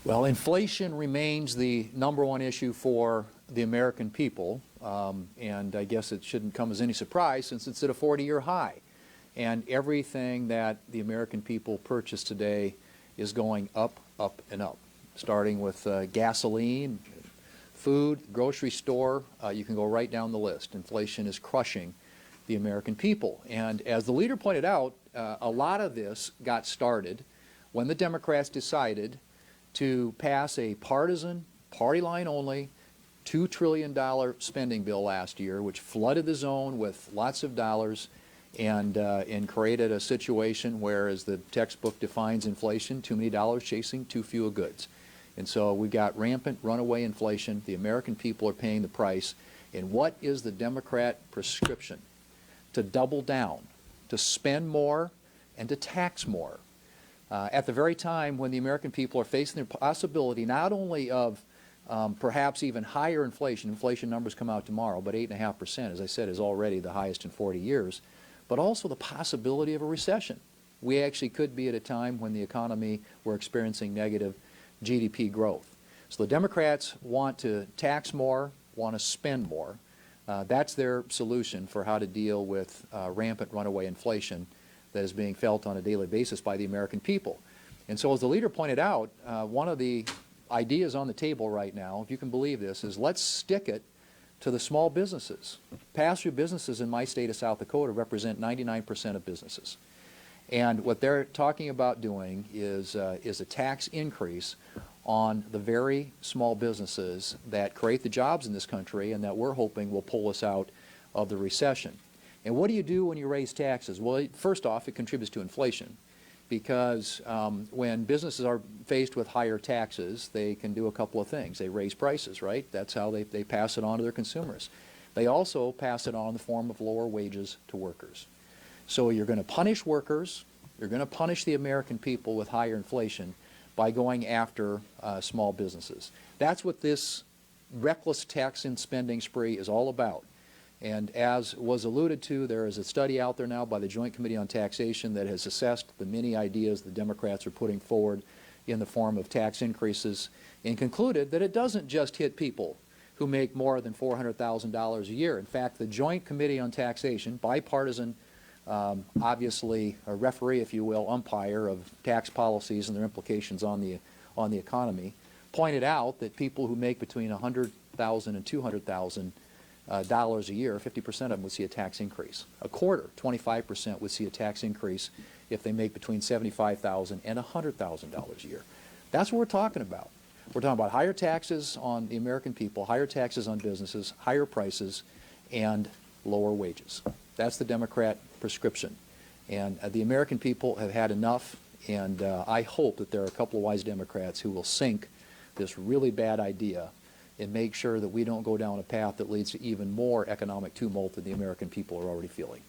Well, inflation remains the #1 issue for the American people, and I guess it shouldn't come as any surprise since it's at a 40-year high. And everything that the American people purchase today is going up, up, and up, starting with gasoline, food, grocery store. You can go right down the list. Inflation is crushing the American people. And as the leader pointed out, a lot of this got started when the Democrats decided to pass a partisan, party line only, $2 trillion spending bill last year, which flooded the zone with lots of dollars and created a situation where, as the textbook defines inflation, too many dollars chasing too few goods. And so we've got rampant runaway inflation. The American people are paying the price. And what is the Democrat prescription? To double down, to spend more, and to tax more. At the very time when the American people are facing the possibility not only of perhaps even higher inflation, inflation numbers come out tomorrow, but 8.5%, as I said, is already the highest in 40 years, but also the possibility of a recession. We actually could be at a time when the economy, we're experiencing negative GDP growth. So the Democrats want to tax more, want to spend more. That's their solution for how to deal with rampant runaway inflation that is being felt on a daily basis by the American people. And so as the leader pointed out, one of the ideas on the table right now, if you can believe this, is let's stick it to the small businesses. Pass-through businesses in my state of South Dakota represent 99% of businesses. And what they're talking about doing is a tax increase on the very small businesses that create the jobs in this country and that we're hoping will pull us out of the recession. And what do you do when you raise taxes? Well, first off, it contributes to inflation, because when businesses are faced with higher taxes, they can do a couple of things. They raise prices, right? That's how they pass it on to their consumers. They also pass it on in the form of lower wages to workers. So you're going to punish workers, you're going to punish the American people with higher inflation by going after small businesses. That's what this reckless tax and spending spree is all about. And as was alluded to, there is a study out there now by the Joint Committee on Taxation that has assessed the many ideas the Democrats are putting forward in the form of tax increases and concluded that it doesn't just hit people who make more than $400,000 a year. In fact, the Joint Committee on Taxation, bipartisan, obviously a referee, if you will, umpire of tax policies and their implications on the economy, pointed out that people who make between $100,000 and $200,000 dollars a year, 50% of them would see a tax increase. A quarter, 25%, would see a tax increase if they make between $75,000 and $100,000 a year. That's what we're talking about. We're talking about higher taxes on the American people, higher taxes on businesses, higher prices, and lower wages. That's the Democrat prescription. And the American people have had enough, and I hope that there are a couple of wise Democrats who will sink this really bad idea and make sure that we don't go down a path that leads to even more economic tumult than the American people are already feeling.